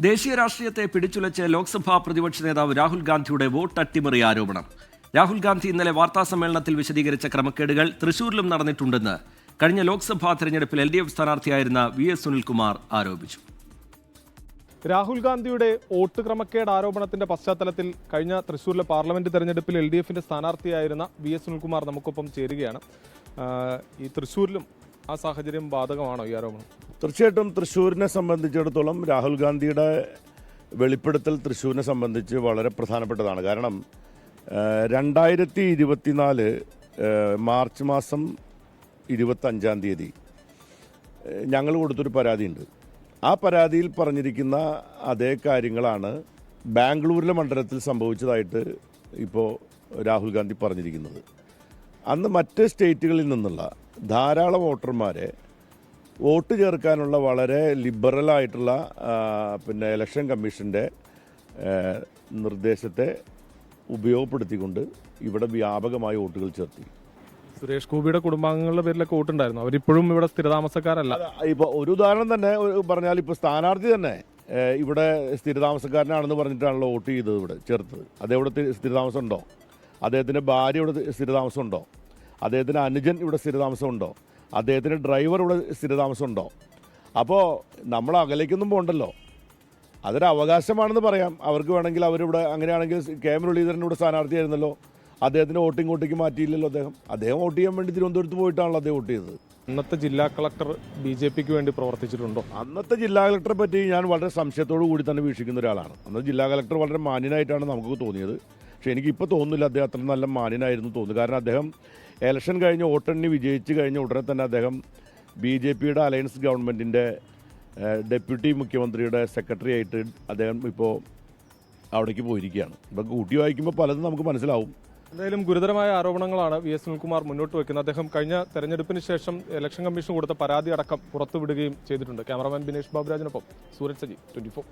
ദേശീയ രാഷ്ട്രീയത്തെ പിടിച്ചുലച്ച് ലോക്സഭാ പ്രതിപക്ഷ നേതാവ് രാഹുൽ ഗാന്ധിയുടെ വോട്ട് അട്ടിമറി ആരോപണം. രാഹുൽ ഗാന്ധി ഇന്നലെ വാർത്താസമ്മേളനത്തിൽ വിശദീകരിച്ച ക്രമക്കേടുകൾ തൃശൂരിലും നടന്നിട്ടുണ്ടെന്ന് കഴിഞ്ഞ ലോക്സഭാ തെരഞ്ഞെടുപ്പിൽ LDF സ്ഥാനാർത്ഥിയായിരുന്ന VS സുനിൽകുമാർ ആരോപിച്ചു. രാഹുൽ ഗാന്ധിയുടെ വോട്ട് ക്രമക്കേട് ആരോപണത്തിന്റെ പശ്ചാത്തലത്തിൽ കഴിഞ്ഞ തൃശൂരിലെ പാർലമെന്റ് തെരഞ്ഞെടുപ്പിൽ LDFന്റെ സ്ഥാനാർത്ഥിയായിരുന്ന VS സുനിൽകുമാർ നമുക്കൊപ്പം ചേരുകയാണ്. ഈ തൃശൂരിലും ആ സാഹചര്യം ബാധകമാണോ ഈ ആരോപണം? തീർച്ചയായിട്ടും തൃശ്ശൂരിനെ സംബന്ധിച്ചിടത്തോളം രാഹുൽ ഗാന്ധിയുടെ വെളിപ്പെടുത്തൽ തൃശ്ശൂരിനെ സംബന്ധിച്ച് വളരെ പ്രധാനപ്പെട്ടതാണ്. കാരണം 2024 മാർച്ച് മാസം 25-ാം തീയതി ഞങ്ങൾ കൊടുത്തൊരു പരാതിയുണ്ട്. ആ പരാതിയിൽ പറഞ്ഞിരിക്കുന്ന അതേ കാര്യങ്ങളാണ് ബാംഗ്ലൂരിലെ മണ്ഡലത്തിൽ സംഭവിച്ചതായിട്ട് ഇപ്പോൾ രാഹുൽ ഗാന്ധി പറഞ്ഞിരിക്കുന്നത്. അന്ന് മറ്റ് സ്റ്റേറ്റുകളിൽ നിന്നുള്ള ധാരാളം വോട്ടർമാരെ വോട്ട് ചേർക്കാനുള്ള വളരെ ലിബറലായിട്ടുള്ള ഇലക്ഷൻ കമ്മീഷൻ്റെ നിർദ്ദേശത്തെ ഉപയോഗപ്പെടുത്തിക്കൊണ്ട് ഇവിടെ വ്യാപകമായി വോട്ടുകൾ ചേർത്തി. സുരേഷ് ഗോപിയുടെ കുടുംബാംഗങ്ങളുടെ പേരിലൊക്കെ വോട്ടുണ്ടായിരുന്നു. അവരിപ്പോഴും ഇവിടെ സ്ഥിരതാമസക്കാരല്ല. ഇപ്പോൾ ഒരു ഉദാഹരണം തന്നെ പറഞ്ഞാൽ, ഇപ്പോൾ സ്ഥാനാർത്ഥി തന്നെ ഇവിടെ സ്ഥിരതാമസക്കാരനാണെന്ന് പറഞ്ഞിട്ടാണല്ലോ വോട്ട് ചെയ്തത്, ഇവിടെ ചേർത്തത്. അദ്ദേഹം സ്ഥിരതാമസം ഉണ്ടോ? അദ്ദേഹത്തിൻ്റെ ഭാര്യ ഇവിടെ സ്ഥിരതാമസം ഉണ്ടോ? അദ്ദേഹത്തിന് അനുജൻ ഇവിടെ സ്ഥിരതാമസം ഉണ്ടോ? അദ്ദേഹത്തിൻ്റെ ഡ്രൈവർ ഇവിടെ സ്ഥിരതാമസം ഉണ്ടോ? അപ്പോൾ നമ്മൾ അകലേക്കൊന്നും പോകണ്ടല്ലോ. അതൊരു അവകാശമാണെന്ന് പറയാം. അവർക്ക് വേണമെങ്കിൽ അവരിവിടെ, അങ്ങനെയാണെങ്കിൽ കെ മുരളീധരൻ ഇവിടെ സ്ഥാനാർത്ഥിയായിരുന്നല്ലോ, അദ്ദേഹത്തിന് വോട്ടിങ്ങോട്ടേക്ക് മാറ്റിയില്ലല്ലോ. അദ്ദേഹം വോട്ട് ചെയ്യാൻ വേണ്ടി തിരുവനന്തപുരത്ത് പോയിട്ടാണല്ലോ അദ്ദേഹം വോട്ട് ചെയ്തത്. അന്നത്തെ ജില്ലാ കളക്ടർ BJPക്ക് വേണ്ടി പ്രവർത്തിച്ചിട്ടുണ്ടോ? അന്നത്തെ ജില്ലാ കളക്ടറെ പറ്റി ഞാൻ വളരെ സംശയത്തോടു കൂടി തന്നെ വീക്ഷിക്കുന്ന ഒരാളാണ്. അന്നത്തെ ജില്ലാ കളക്ടർ വളരെ മാന്യനായിട്ടാണ് നമുക്ക് തോന്നിയത്. പക്ഷേ എനിക്കിപ്പോൾ തോന്നുന്നില്ല അദ്ദേഹം അത്ര നല്ല മാന്യനായിരുന്നു തോന്നുന്നു. കാരണം അദ്ദേഹം ഇലക്ഷൻ കഴിഞ്ഞ് വോട്ടെണ്ണി വിജയിച്ച് കഴിഞ്ഞ ഉടനെ തന്നെ അദ്ദേഹം BJPയുടെ അലയൻസ് ഗവൺമെൻറ്റിൻ്റെ ഡെപ്യൂട്ടി മുഖ്യമന്ത്രിയുടെ സെക്രട്ടറി ആയിട്ട് അദ്ദേഹം ഇപ്പോൾ അവിടേക്ക് പോയിരിക്കുകയാണ്. ഇപ്പോൾ കൂട്ടി വായിക്കുമ്പോൾ പലതും നമുക്ക് മനസ്സിലാവും. എന്തായാലും ഗുരുതരമായ ആരോപണങ്ങളാണ് VS സുനിൽകുമാർ മുന്നോട്ട് വയ്ക്കുന്നത്. അദ്ദേഹം കഴിഞ്ഞ തെരഞ്ഞെടുപ്പിന് ശേഷം ഇലക്ഷൻ കമ്മീഷൻ കൊടുത്ത പരാതി അടക്കം പുറത്തുവിടുകയും ചെയ്തിട്ടുണ്ട്. ക്യാമറാമാൻ ബിനേഷ് ബാബുരാജിനൊപ്പം സൂരജ് സജി, 24.